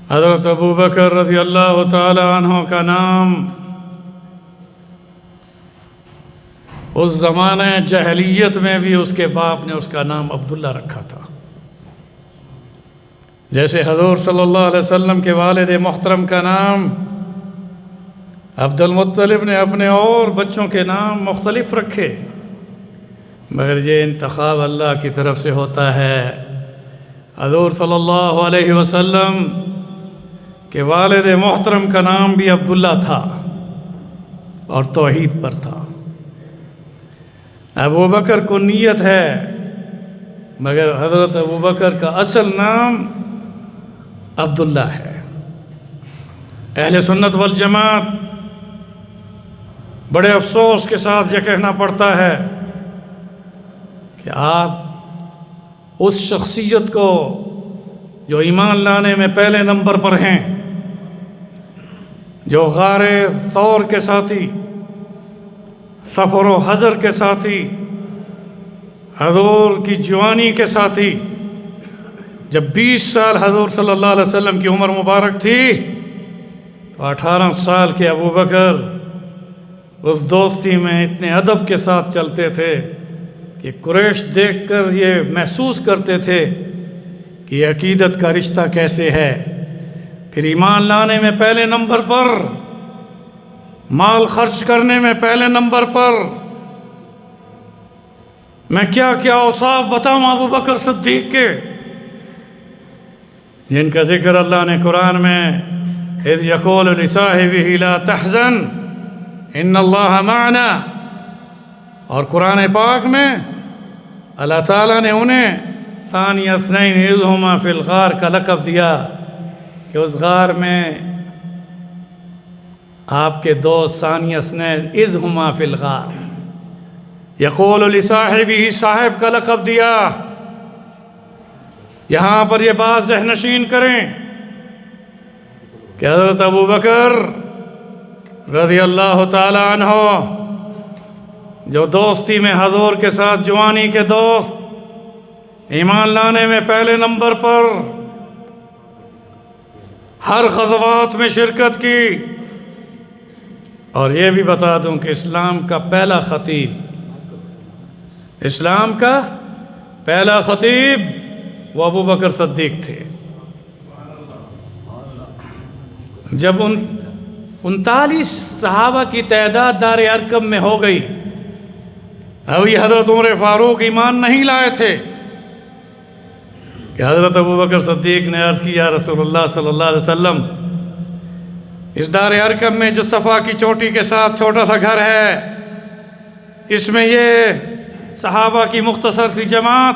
حضرت ابو بکر رضی اللہ تعالی عنہ کا نام اس زمانہ جاہلیت میں بھی اس کے باپ نے اس کا نام عبداللہ رکھا تھا، جیسے حضور صلی اللہ علیہ وسلم کے والد محترم کا نام عبد المطلب نے اپنے اور بچوں کے نام مختلف رکھے، مگر یہ انتخاب اللہ کی طرف سے ہوتا ہے۔ حضور صلی اللہ علیہ وسلم کے والد محترم کا نام بھی عبداللہ تھا اور توحید پر تھا۔ ابو بکر کو نیت ہے، مگر حضرت ابو بکر کا اصل نام عبداللہ ہے۔ اہل سنت والجماعت بڑے افسوس کے ساتھ یہ کہنا پڑتا ہے کہ آپ اس شخصیت کو جو ایمان لانے میں پہلے نمبر پر ہیں، جو غار ثور کے ساتھی، سفر و حضر کے ساتھی، حضور کی جوانی کے ساتھی، جب 20 سال حضور صلی اللہ علیہ وسلم کی عمر مبارک تھی تو 18 سال کے ابو بکر اس دوستی میں اتنے ادب کے ساتھ چلتے تھے کہ قریش دیکھ کر یہ محسوس کرتے تھے کہ یہ عقیدت کا رشتہ کیسے ہے۔ پھر ایمان لانے میں پہلے نمبر پر، مال خرچ کرنے میں پہلے نمبر پر۔ میں کیا کیا اوصاف بتاؤں ابو بکر صدیق کے، جن کا ذکر اللہ نے قرآن میں اذ یقول لصاحبہ لا تحزن ان اللہ معنا، اور قرآن پاک میں اللہ تعالیٰ نے انہیں ثانی اثنین اذ ہما فی الغار کا لقب دیا کہ اس غار میں آپ کے دوست ثانی اثنین اذ ہما فی الغار، یقول لصاحبہ صاحب کا لقب دیا۔ یہاں پر یہ بات ذہن نشین کریں کہ حضرت ابو بکر رضی اللہ تعالی عنہ جو دوستی میں حضور کے ساتھ جوانی کے دوست، ایمان لانے میں پہلے نمبر پر، ہر غزوات میں شرکت کی، اور یہ بھی بتا دوں کہ اسلام کا پہلا خطیب، اسلام کا پہلا خطیب وہ ابو بکر صدیق تھے۔ جب 39 صحابہ کی تعداد دار ارقم میں ہو گئی، ابھی حضرت عمر فاروق ایمان نہیں لائے تھے کہ حضرت ابو بکر صدیق نے عرض کیا رسول اللہ صلی اللہ علیہ وسلم، اس دار ارقم میں جو صفا کی چوٹی کے ساتھ چھوٹا سا گھر ہے، اس میں یہ صحابہ کی مختصر سی جماعت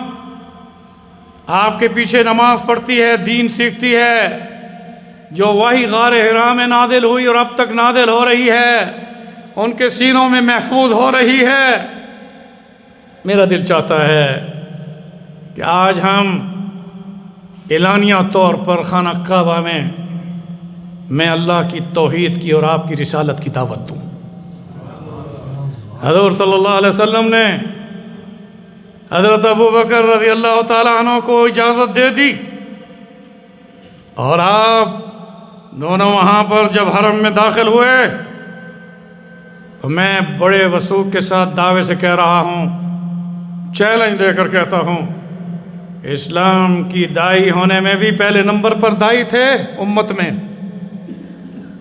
آپ کے پیچھے نماز پڑھتی ہے، دین سیکھتی ہے، جو وحی غار حرا میں نازل ہوئی اور اب تک نازل ہو رہی ہے ان کے سینوں میں محفوظ ہو رہی ہے۔ میرا دل چاہتا ہے کہ آج ہم اعلانیہ طور پر خانہ کعبہ میں اللہ کی توحید کی اور آپ کی رسالت کی دعوت دوں۔ حضور صلی اللہ علیہ وسلم نے حضرت ابو بکر رضی اللہ تعالیٰ عنہ کو اجازت دے دی، اور آپ دونوں وہاں پر جب حرم میں داخل ہوئے تو میں بڑے وثوق کے ساتھ دعوے سے کہہ رہا ہوں، چیلنج دے کر کہتا ہوں، اسلام کی داعی ہونے میں بھی پہلے نمبر پر داعی تھے امت میں،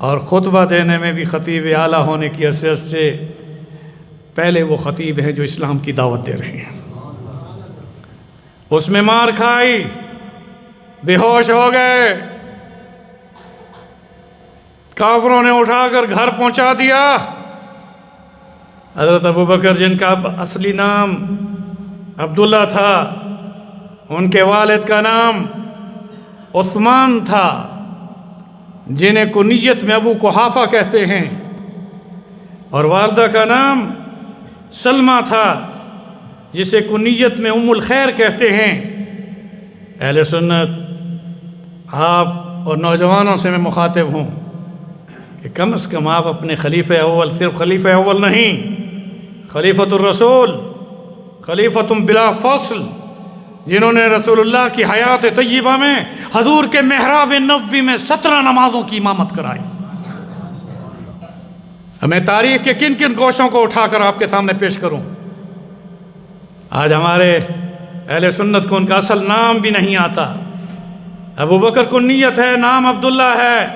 اور خطبہ دینے میں بھی خطیب اعلیٰ ہونے کی حیثیت سے پہلے وہ خطیب ہیں جو اسلام کی دعوت دے رہے ہیں۔ اس میں مار کھائی، بے ہوش ہو گئے، کافروں نے اٹھا کر گھر پہنچا دیا۔ حضرت ابو بکر جن کا اصلی نام عبداللہ تھا، ان کے والد کا نام عثمان تھا، جنہیں کنیت میں ابو قحافہ کہتے ہیں، اور والدہ کا نام سلمہ تھا، جسے کنیت میں ام الخیر کہتے ہیں۔ اہل سنت آپ اور نوجوانوں سے میں مخاطب ہوں کہ کم از کم آپ اپنے خلیفہ اول، صرف خلیفہ اول نہیں، خلیفۃ الرسول، خلیفۃ بلا فصل، جنہوں نے رسول اللہ کی حیات طیبہ میں حضور کے محراب نبوی میں 17 نمازوں کی امامت کرائی۔ میں تاریخ کے کن کن گوشوں کو اٹھا کر آپ کے سامنے پیش کروں؟ آج ہمارے اہل سنت کو ان کا اصل نام بھی نہیں آتا۔ ابو بکر کنیت ہے، نام عبداللہ ہے،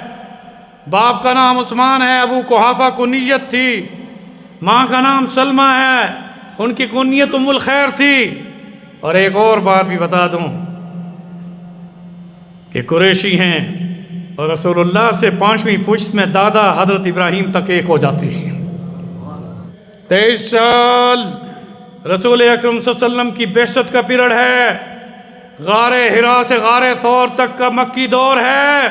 باپ کا نام عثمان ہے، ابو قحافہ کنیت تھی، ماں کا نام سلمہ ہے، ان کی کنیت ام الخیر تھی۔ اور ایک اور بات بھی بتا دوں کہ قریشی ہیں اور رسول اللہ سے 5ویں پشت میں دادا حضرت ابراہیم تک ایک ہو جاتی ہیں۔ 23 سال رسول اکرم صلی اللہ علیہ وسلم کی بعثت کا پیریڈ ہے، غار حرا سے غار ثور تک کا مکی دور ہے۔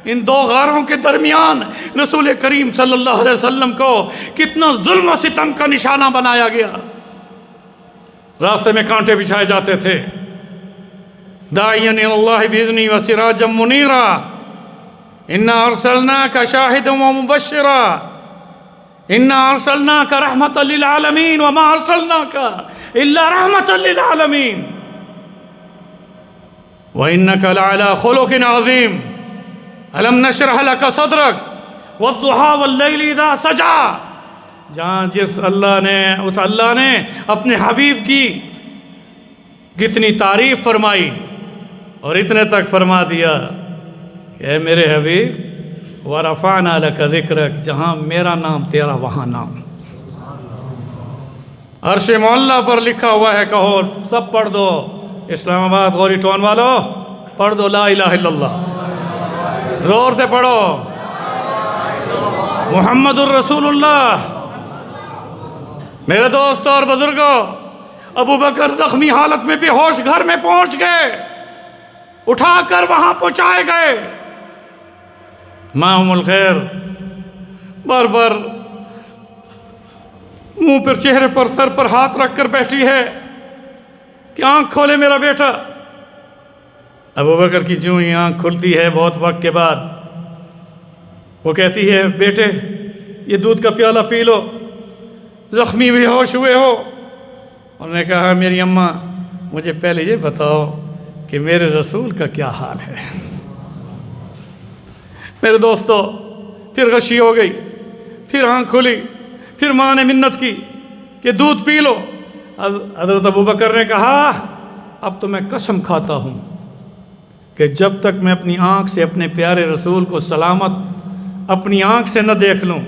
ان دو غاروں کے درمیان رسول کریم صلی اللہ علیہ وسلم کو کتنا ظلم و ستم کا نشانہ بنایا گیا۔ راستے میں کانٹے بچھائے جاتے تھے۔ داعیا الی اللہ باذنہ وسراجا منیرا انا ارسلناک شاہدا ومبشرا انا ارسلناک رحمتا للعالمین وما ارسلناک الا رحمتا للعالمین وانک لعلی خلق عظیم الم نشرح لک صدرک والضحی واللیل اذا سجا۔ جہاں اس اللہ نے اپنے حبیب کی کتنی تعریف فرمائی اور اتنے تک فرما دیا کہ اے میرے حبیب ورفعنا لک ذکرک، جہاں میرا نام تیرا وہاں نام۔ عرش معلیٰ پر لکھا ہوا ہے، کہو سب پڑھ دو، اسلام آباد غوری ٹون والو پڑھ دو لا الہ الا اللہ، زور سے پڑھو محمد الرسول اللہ۔ میرے دوستوں اور بزرگوں، ابو بکر زخمی حالت میں بے ہوش گھر میں پہنچ گئے، اٹھا کر وہاں پہنچائے گئے۔ ماں ام الخیر بار بار منہ پر، چہرے پر، سر پر ہاتھ رکھ کر بیٹھی ہے کہ آنکھ کھولے میرا بیٹا۔ ابو بکر کی جو ہی آنکھ کھلتی ہے بہت وقت کے بعد، وہ کہتی ہے بیٹے یہ دودھ کا پیالہ پی لو، زخمی بھی ہوش ہوئے ہو۔ انہوں نے کہا میری اماں مجھے پہلے یہ بتاؤ کہ میرے رسول کا کیا حال ہے۔ میرے دوستو پھر غشی ہو گئی، پھر آنکھ کھلی، پھر ماں نے منت کی کہ دودھ پی لو۔ حضرت ابو بکر نے کہا اب تو میں قسم کھاتا ہوں کہ جب تک میں اپنی آنکھ سے اپنے پیارے رسول کو سلامت اپنی آنکھ سے نہ دیکھ لوں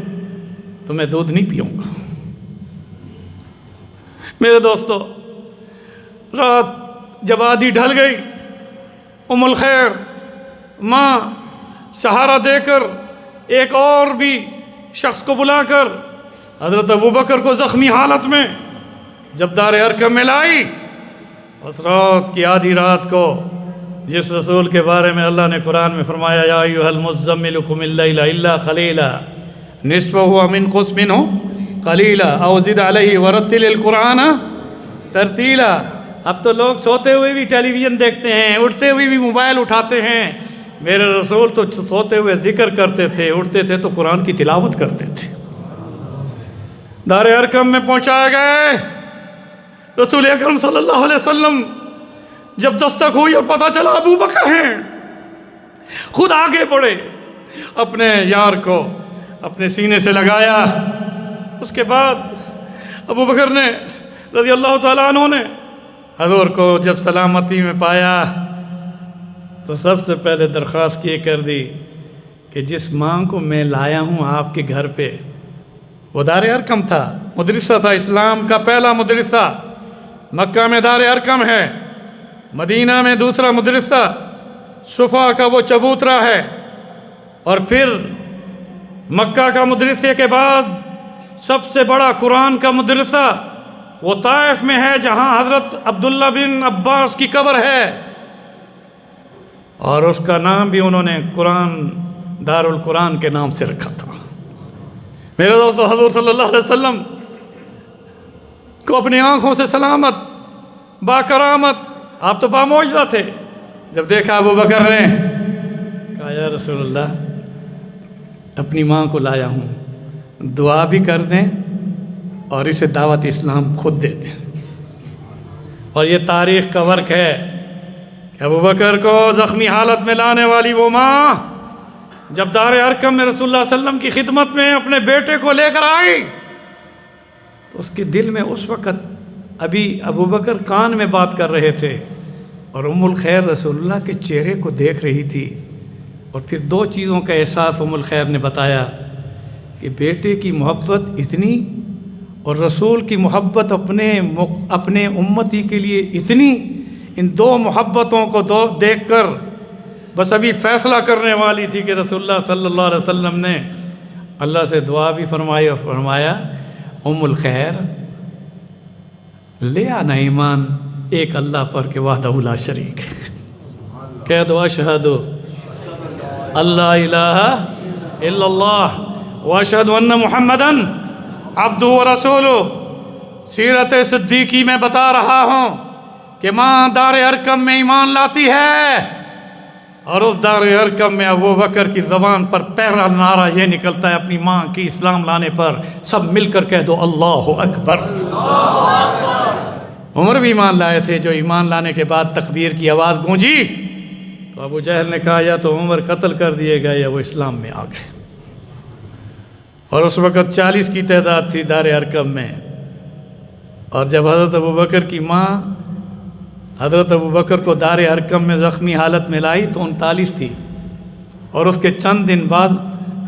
تو میں دودھ نہیں پیوں گا۔ میرے دوستو رات جب آدھی ڈھل گئی، ام الخیر ماں سہارا دے کر ایک اور بھی شخص کو بلا کر حضرت ابو بکر کو زخمی حالت میں جب دار ارقم میں لائی، اس رات کی آدھی رات کو جس رسول کے بارے میں اللہ نے قرآن میں فرمایا یا ایھا المزمل قم اللیل الا قلیلا نصفہ او انقص منہ قلیلا او زد علیہ ورتل القرآن ترتیلا۔ اب تو لوگ سوتے ہوئے بھی ٹیلی ویژن دیکھتے ہیں، اٹھتے ہوئے بھی موبائل اٹھاتے ہیں۔ میرے رسول تو سوتے ہوئے ذکر کرتے تھے، اٹھتے تھے تو قرآن کی تلاوت کرتے تھے۔ دار ارقم میں پہنچائے گئے۔ رسول اکرم صلی اللہ علیہ وسلم جب دستک ہوئی اور پتہ چلا ابو بکر ہیں، خود آگے بڑھے، اپنے یار کو اپنے سینے سے لگایا۔ اس کے بعد ابو بکر نے رضی اللہ تعالیٰ عنہ نے حضور کو جب سلامتی میں پایا تو سب سے پہلے درخواست یہ کر دی کہ جس ماں کو میں لایا ہوں آپ کے گھر پہ، وہ دار ارقم تھا، مدرسہ تھا، اسلام کا پہلا مدرسہ۔ مکہ میں دار ارقم ہے، مدینہ میں دوسرا مدرسہ صفا کا وہ چبوترا ہے، اور پھر مکہ کا مدرسے کے بعد سب سے بڑا قرآن کا مدرسہ وہ طائف میں ہے، جہاں حضرت عبداللہ بن عباس کی قبر ہے، اور اس کا نام بھی انہوں نے قرآن دار القرآن کے نام سے رکھا تھا۔ میرے دوستو حضور صلی اللہ علیہ وسلم کو اپنی آنکھوں سے سلامت باکرامت، آپ تو بامعجزہ تھے، جب دیکھا ابو بکر نے کہا یا رسول اللہ اپنی ماں کو لایا ہوں، دعا بھی کر دیں اور اسے دعوت اسلام خود دے دیں۔ اور یہ تاریخ کا ورق ہے کہ ابو بکر کو زخمی حالت میں لانے والی وہ ماں جب دار ارقم میں رسول اللہ صلی اللہ علیہ وسلم کی خدمت میں اپنے بیٹے کو لے کر آئی تو اس کے دل میں اس وقت ابھی ابو بکر کان میں بات کر رہے تھے اور ام الخیر رسول اللہ کے چہرے کو دیکھ رہی تھی، اور پھر دو چیزوں کا احساس ام الخیر نے بتایا کہ بیٹے کی محبت اتنی اور رسول کی محبت اپنے امتی کے لیے اتنی، ان دو محبتوں کو دیکھ کر بس ابھی فیصلہ کرنے والی تھی کہ رسول اللہ صلی اللہ علیہ وسلم نے اللہ سے دعا بھی فرمائی اور فرمایا ام الخیر لے آنا ایمان ایک اللہ پر کہ وحدہ لا شریک ہے، کہہ دو اشہد اللہ الہ الا اللہ واشہد ان محمدً عبدہ ورسولہ۔ سیرت صدیقی میں بتا رہا ہوں کہ ماں دار ارقم میں ایمان لاتی ہے اور اس دار ارقم میں ابو بکر کی زبان پر پہلا نعرہ یہ نکلتا ہے اپنی ماں کی اسلام لانے پر، سب مل کر کہہ دو اللہ اکبر۔ عمر بھی ایمان لائے تھے، جو ایمان لانے کے بعد تکبیر کی آواز گونجی تو ابو جہل نے کہا یا تو عمر قتل کر دیے گئے یا وہ اسلام میں آ گئے، اور اس وقت 40 کی تعداد تھی دار ارقم میں، اور جب حضرت ابو بکر کی ماں حضرت ابو بکر کو دار ارقم میں زخمی حالت میں لائی تو 39 تھی، اور اس کے چند دن بعد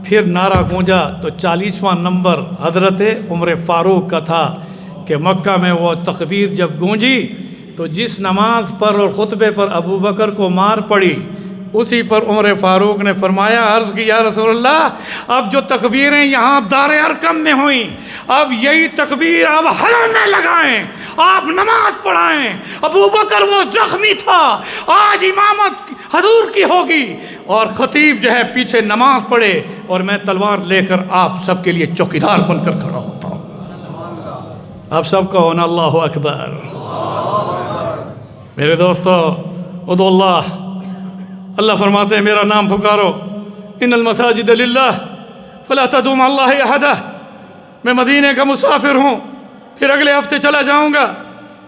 پھر نعرہ گونجا تو 40واں نمبر حضرت عمر فاروق کا تھا کہ مکہ میں وہ تکبیر جب گونجی تو جس نماز پر اور خطبے پر ابو بکر کو مار پڑی اسی پر عمر فاروق نے فرمایا، عرض کی یا رسول اللہ اب جو تکبیریں یہاں دار ارقم میں ہوئیں اب یہی تکبیر آپ حرم میں لگائیں، آپ نماز پڑھائیں، ابو بکر وہ زخمی تھا، آج امامت حضور کی ہوگی اور خطیب جو ہے پیچھے نماز پڑھے اور میں تلوار لے کر آپ سب کے لیے چوکیدار بن کر کھڑا ہوتا ہوں۔ آپ سب کا ہونا اللہ اکبر۔ میرے دوستو ادعو اللہ، اللہ فرماتے ہیں میرا نام پکارو، ان المساجد للہ فلا تدعوا مع اللہ احدا۔ میں مدینے کا مسافر ہوں، پھر اگلے ہفتے چلا جاؤں گا،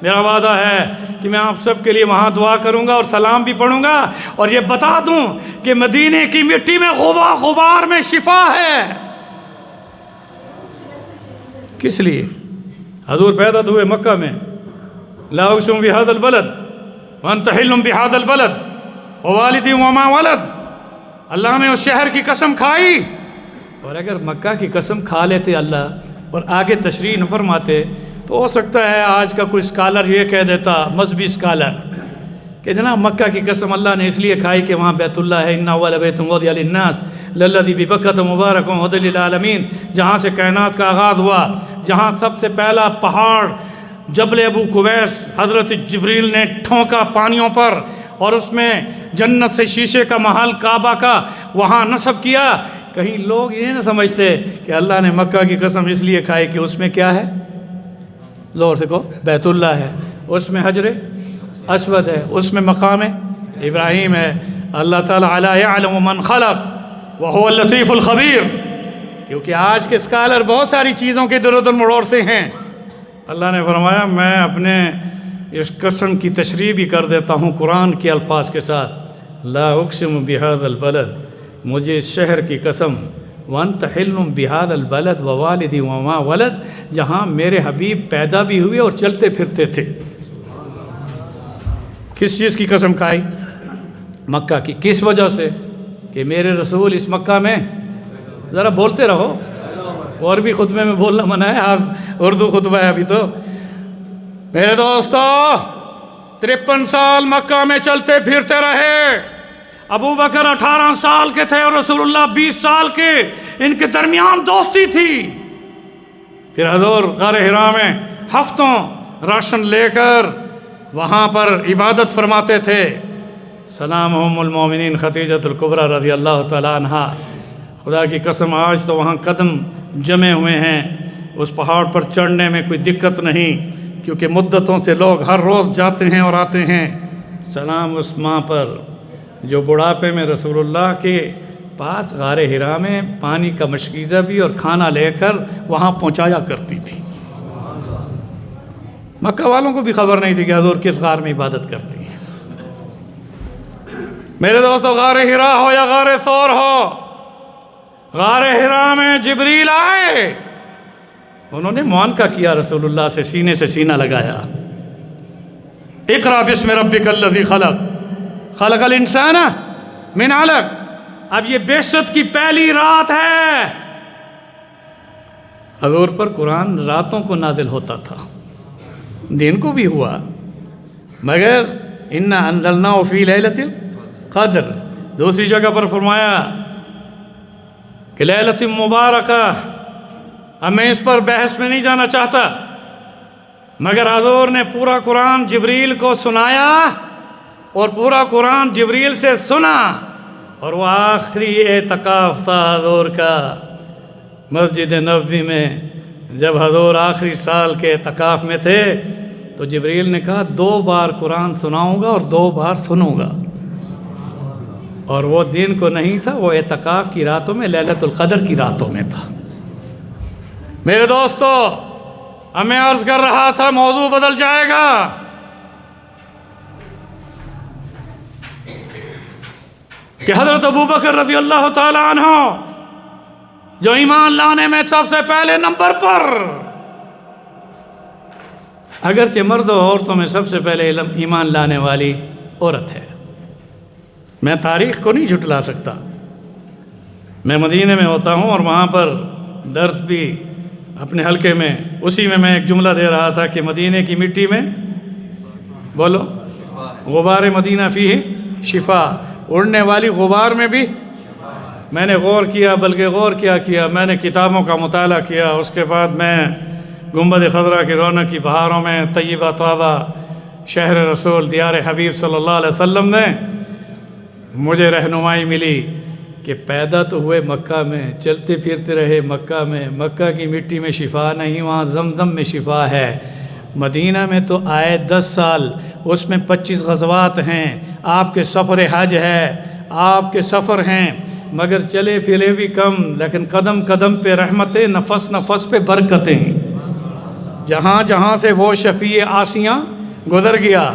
میرا وعدہ ہے کہ میں آپ سب کے لیے وہاں دعا کروں گا اور سلام بھی پڑھوں گا، اور یہ بتا دوں کہ مدینے کی مٹی میں غبار میں شفا ہے۔ کس لیے؟ حضور پیدا ہوئے مکہ میں، لا اقسم بہذا البلد وانت حل بہذا البلد ووالد وما ولد، اللہ نے اس شہر کی قسم کھائی، اور اگر مکہ کی قسم کھا لیتے اللہ اور آگے تشریح نہ فرماتے تو ہو سکتا ہے آج کا کوئی اسکالر یہ کہہ دیتا، مذہبی اسکالر، کہ جناب مکہ کی قسم اللہ نے اس لیے کھائی کہ وہاں بیت اللہ ہے، ان اول بیت وضع للناس للذی ببکۃ مبارک ھدی للعالمین، جہاں سے کائنات کا آغاز ہوا، جہاں سب سے پہلا پہاڑ جبل ابو قبیس حضرت جبریل نے ٹھونکا پانیوں پر، اور اس میں جنت سے شیشے کا محل کعبہ کا وہاں نصب کیا۔ کہیں لوگ یہ نہ سمجھتے کہ اللہ نے مکہ کی قسم اس لیے کھائی کہ اس میں کیا ہے، زور سے کہو، بیت اللہ ہے، اس میں حجر اسود ہے، اس میں مقام ابراہیم ہے، اللہ تعالیٰ الا یعلم من خلق وهو اللطیف الخبیر۔ کیونکہ آج کے اسکالر بہت ساری چیزوں کے ادھر ادھر مڑوڑتے ہیں، اللہ نے فرمایا میں اپنے اس قسم کی تشریح بھی کر دیتا ہوں قرآن کے الفاظ کے ساتھ، لا اقسم بہذا البلد، مجھے اس شہر کی قسم، وانت حل بہذا البلد ووالد وما ولد، جہاں میرے حبیب پیدا بھی ہوئے اور چلتے پھرتے تھے۔ کس چیز کی قسم کھائی؟ مکہ کی۔ کس وجہ سے؟ کہ میرے رسول اس مکہ میں، ذرا بولتے رہو، اور بھی خطبے میں بولنا منع ہے، آپ اردو خطبہ ہے ابھی تو۔ میرے دوستو 53 سال مکہ میں چلتے پھرتے رہے، ابو بکر 18 سال کے تھے اور رسول اللہ 20 سال کے، ان کے درمیان دوستی تھی۔ پھر حضور غار حرا میں ہفتوں راشن لے کر وہاں پر عبادت فرماتے تھے۔ سلام ام المومنین خدیجۃ الکبریٰ رضی اللہ تعالیٰ عنہا، خدا کی قسم آج تو وہاں قدم جمے ہوئے ہیں، اس پہاڑ پر چڑھنے میں کوئی دقت نہیں، کیونکہ مدتوں سے لوگ ہر روز جاتے ہیں اور آتے ہیں۔ سلام اس ماں پر جو بڑھاپے میں رسول اللہ کے پاس غار حرا میں پانی کا مشکیزہ بھی اور کھانا لے کر وہاں پہنچایا کرتی تھی۔ مکہ والوں کو بھی خبر نہیں تھی کہ حضور کس غار میں عبادت کرتی ہیں۔ میرے دوستو، غار حرا ہو یا غار ثور ہو، غار حرا میں جبریل آئے، انہوں نے معانقہ کیا رسول اللہ سے، سینے سے سینہ لگایا، اقرأ بسم ربک الذی خلق خلق الانسان من علق۔ اب یہ بعثت کی پہلی رات ہے، حضور پر قرآن راتوں کو نازل ہوتا تھا، دن کو بھی ہوا، مگر انا انزلناہ فی لیلۃ القدر۔ دوسری جگہ پر فرمایا کہ لیلۃ مبارکہ۔ اب میں اس پر بحث میں نہیں جانا چاہتا، مگر حضور نے پورا قرآن جبریل کو سنایا اور پورا قرآن جبریل سے سنا، اور وہ آخری اعتکاف تھا حضور کا مسجد نبوی میں۔ جب حضور آخری سال کے اعتکاف میں تھے تو جبریل نے کہا 2 بار قرآن سناؤں گا اور 2 بار سنوں گا، اور وہ دن کو نہیں تھا، وہ اعتکاف کی راتوں میں، لیلۃ القدر کی راتوں میں تھا۔ میرے دوستو، اب میں عرض کر رہا تھا موضوع بدل جائے گا۔ کہ حضرت ابوبکر رضی اللہ تعالیٰ عنہ جو ایمان لانے میں سب سے پہلے نمبر پر، اگرچہ مرد و عورتوں میں سب سے پہلے ایمان لانے والی عورت ہے، میں تاریخ کو نہیں جھٹلا سکتا۔ میں مدینے میں ہوتا ہوں اور وہاں پر درس بھی اپنے حلقے میں، اسی میں ایک جملہ دے رہا تھا کہ مدینے کی مٹی میں، بولو، غبار مدینہ فیہ شفا، اڑنے والی غبار میں بھی۔ میں نے غور کیا، بلکہ غور کیا میں نے کتابوں کا مطالعہ کیا، اس کے بعد میں گنبد خضرا کی رونق کی بہاروں میں، طیبہ طابہ، شہر رسول، دیار حبیب صلی اللہ علیہ وسلم میں مجھے رہنمائی ملی کہ پیدا تو ہوئے مکہ میں، چلتے پھرتے رہے مکہ میں، مکہ کی مٹی میں شفا نہیں، وہاں زمزم میں شفا ہے۔ مدینہ میں تو آئے 10 سال، اس میں 25 غزوات ہیں، آپ کے سفر حج ہے، آپ کے سفر ہیں، مگر چلے پھرے بھی کم، لیکن قدم قدم پہ رحمتیں، نفس نفس پہ برکتیں۔ جہاں جہاں سے وہ شفیع آسیاں گزر گیا،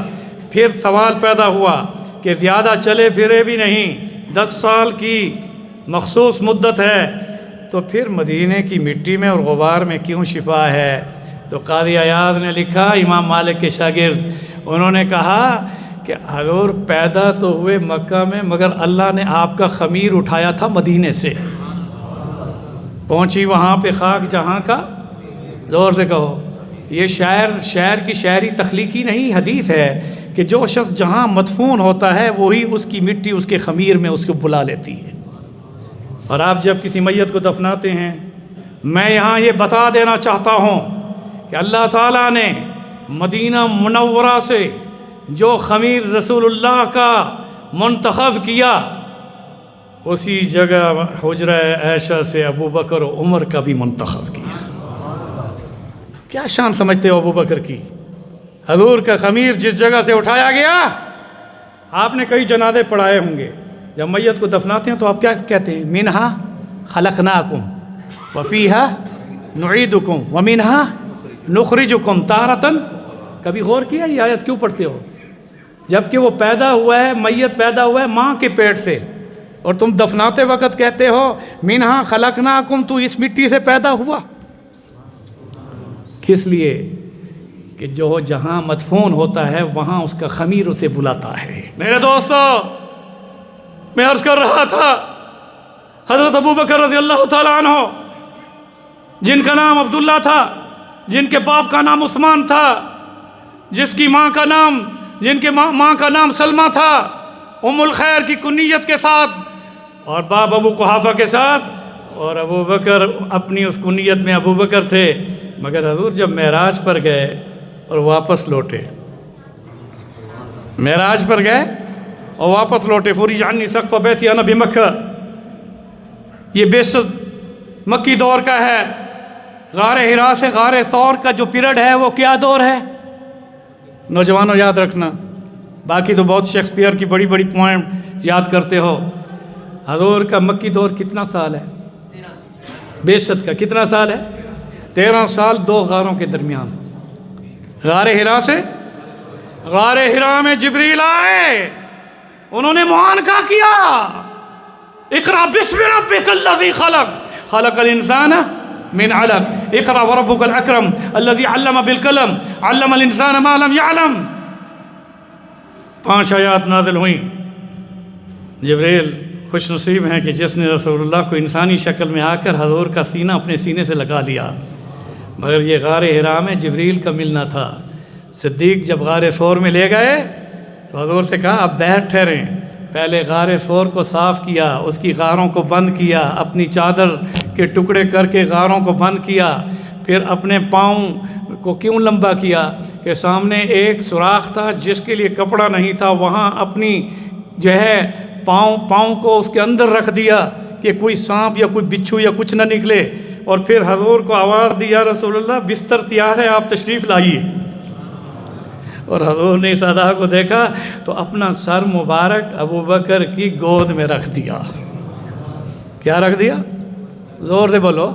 پھر سوال پیدا ہوا کہ زیادہ چلے پھرے بھی نہیں، 10 سال کی مخصوص مدت ہے، تو پھر مدینے کی مٹی میں اور غبار میں کیوں شفا ہے؟ تو قاضی عیاض نے لکھا، امام مالک کے شاگرد، انہوں نے کہا کہ حضور پیدا تو ہوئے مکہ میں، مگر اللہ نے آپ کا خمیر اٹھایا تھا مدینے سے، پہنچی وہاں پہ خاک جہاں کا، زور سے کہو۔ یہ شاعر کی شاعری تخلیقی نہیں، حدیث ہے کہ جو شخص جہاں مدفون ہوتا ہے وہی اس کی مٹی اس کے خمیر میں اس کو بلا لیتی ہے۔ اور آپ جب کسی میت کو دفناتے ہیں، میں یہاں یہ بتا دینا چاہتا ہوں کہ اللہ تعالیٰ نے مدینہ منورہ سے جو خمیر رسول اللہ کا منتخب کیا، اسی جگہ حجرہ عائشہ سے ابوبکر و عمر کا بھی منتخب کیا۔ کیا شان سمجھتے ہو ابوبکر کی؟ حضور کا خمیر جس جگہ سے اٹھایا گیا، آپ نے کئی جنازے پڑھائے ہوں گے، جب میت کو دفناتے ہیں تو آپ کیا کہتے ہیں؟ منہا خلقناکم وفیہا نعیدکم ومنہا نخرجکم تارتن۔ کبھی غور کیا یہ آیت کیوں پڑھتے ہو؟ جبکہ وہ پیدا ہوا ہے، میت پیدا ہوا ہے ماں کے پیٹ سے، اور تم دفناتے وقت کہتے ہو منہا خلقناکم، تو اس مٹی سے پیدا ہوا۔ کس لیے؟ کہ جو جہاں مدفون ہوتا ہے وہاں اس کا خمیر اسے بلاتا ہے۔ میرے دوستو، میں عرض کر رہا تھا، حضرت ابوبکر رضی اللہ تعالیٰ عنہ، جن کا نام عبداللہ تھا، جن کے باپ کا نام عثمان تھا، جن کی ماں کا نام سلمہ تھا، ام الخیر کی کنیت کے ساتھ، اور باپ ابو قحافہ کے ساتھ، اور ابوبکر اپنی اس کنیت میں ابوبکر تھے۔ مگر حضور جب معراج پر گئے اور واپس لوٹے، معراج پر گئے اور واپس لوٹے، فرج عنی سقف بیتی انا بمکہ، یہ بعثت مکی دور کا ہے۔ غار حرا سے غار ثور کا جو پیریڈ ہے وہ کیا دور ہے؟ نوجوانوں یاد رکھنا، باقی تو بہت شیکسپیئر کی بڑی بڑی پوائنٹ یاد کرتے ہو۔ حضور کا مکی دور کتنا سال ہے؟ بعثت کا کتنا سال ہے؟ 13 سال 2 غاروں کے درمیان۔ غار ہرا سے، غار ہرا میں جبریل آئے، انہوں نے معانقہ کیا، اقرأ بسم ربک الذی خلق، خلق الانسان من علق، اقرأ وربک الاکرم الذی علم بالقلم، علم الانسان ما لم يعلم۔ 5 آیات نازل ہوئیں۔ جبریل خوش نصیب ہیں کہ جس نے رسول اللہ کو انسانی شکل میں آ کر حضور کا سینہ اپنے سینے سے لگا لیا، مگر یہ غار ہرا میں جبریل کا ملنا تھا۔ صدیق جب غار ثور میں لے گئے تو حضور سے کہا اب بیٹھ ٹھہریں۔ پہلے غار ثور کو صاف کیا، اس کی غاروں کو بند کیا، اپنی چادر کے ٹکڑے کر کے غاروں کو بند کیا، پھر اپنے پاؤں کو کیوں لمبا کیا کہ سامنے ایک سوراخ تھا جس کے لیے کپڑا نہیں تھا، وہاں اپنی جو ہے پاؤں کو اس کے اندر رکھ دیا کہ کوئی سانپ یا کوئی بچھو یا کچھ نہ نکلے، اور پھر حضور کو آواز دی یا رسول اللہ بستر تیار ہے، آپ تشریف لائیے۔ اور حضور نے اس ادا کو دیکھا تو اپنا سر مبارک ابو بکر کی گود میں رکھ دیا۔ کیا رکھ دیا؟ زور سے بولو۔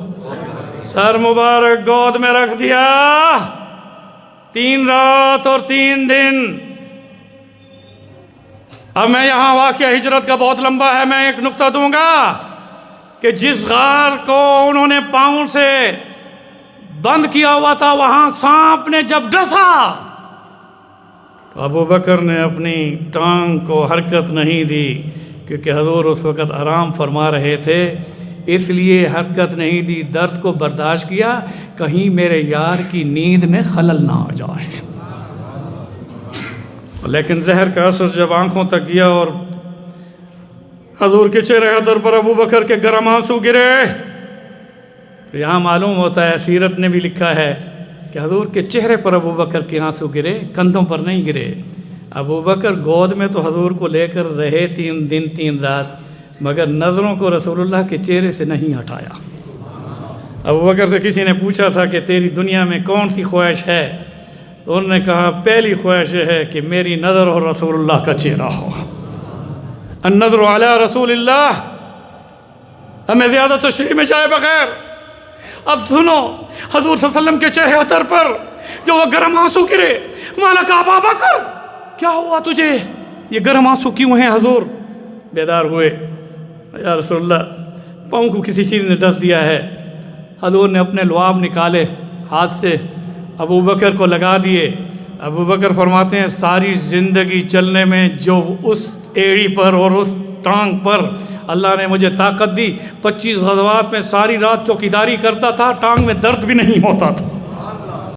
سر مبارک گود میں رکھ دیا۔ 3 رات اور 3 دن۔ اب میں یہاں واقعہ ہجرت کا بہت لمبا ہے، میں ایک نقطہ دوں گا کہ جس غار کو انہوں نے پاؤں سے بند کیا ہوا تھا وہاں سانپ نے جب ڈسا تو ابو بکر نے اپنی ٹانگ کو حرکت نہیں دی، کیونکہ حضور اس وقت آرام فرما رہے تھے، اس لیے حرکت نہیں دی، درد کو برداشت کیا کہیں میرے یار کی نیند میں خلل نہ آ جائے۔ لیکن زہر کا اثر جب آنکھوں تک گیا اور حضور کے چہرے حضر پر ابو بکر کے گرم آنسو گرے، یہاں معلوم ہوتا ہے، سیرت نے بھی لکھا ہے کہ حضور کے چہرے پر ابو بکر کے آنسو گرے، کندھوں پر نہیں گرے۔ ابو بکر گود میں تو حضور کو لے کر رہے 3 دن 3 رات، مگر نظروں کو رسول اللہ کے چہرے سے نہیں ہٹایا۔ ابو بکر سے کسی نے پوچھا تھا کہ تیری دنیا میں کون سی خواہش ہے؟ تو انہوں نے کہا پہلی خواہش ہے کہ میری نظر اور رسول اللہ کا چہرہ ہو۔ النظر علی رسول اللہ۔ ہمیں زیادہ تشریح میں جائے بغیر اب سنو، حضور صلی اللہ علیہ وسلم کے چہرے حضر پر جو وہ گرم آنسو گرے، مالک ابا بکر، کیا ہوا تجھے؟ یہ گرم آنسو کیوں ہیں؟ حضور بیدار ہوئے، یا رسول اللہ پاؤں کو کسی چیز نے ڈس دیا ہے۔ حضور نے اپنے لعاب نکالے ہاتھ سے، ابو بکر کو لگا دیے۔ ابو بکر فرماتے ہیں ساری زندگی چلنے میں جو اس ایڑی پر اور اس ٹانگ پر اللہ نے مجھے طاقت دی، 25 غزوات میں ساری رات چوکیداری کرتا تھا، ٹانگ میں درد بھی نہیں ہوتا تھا۔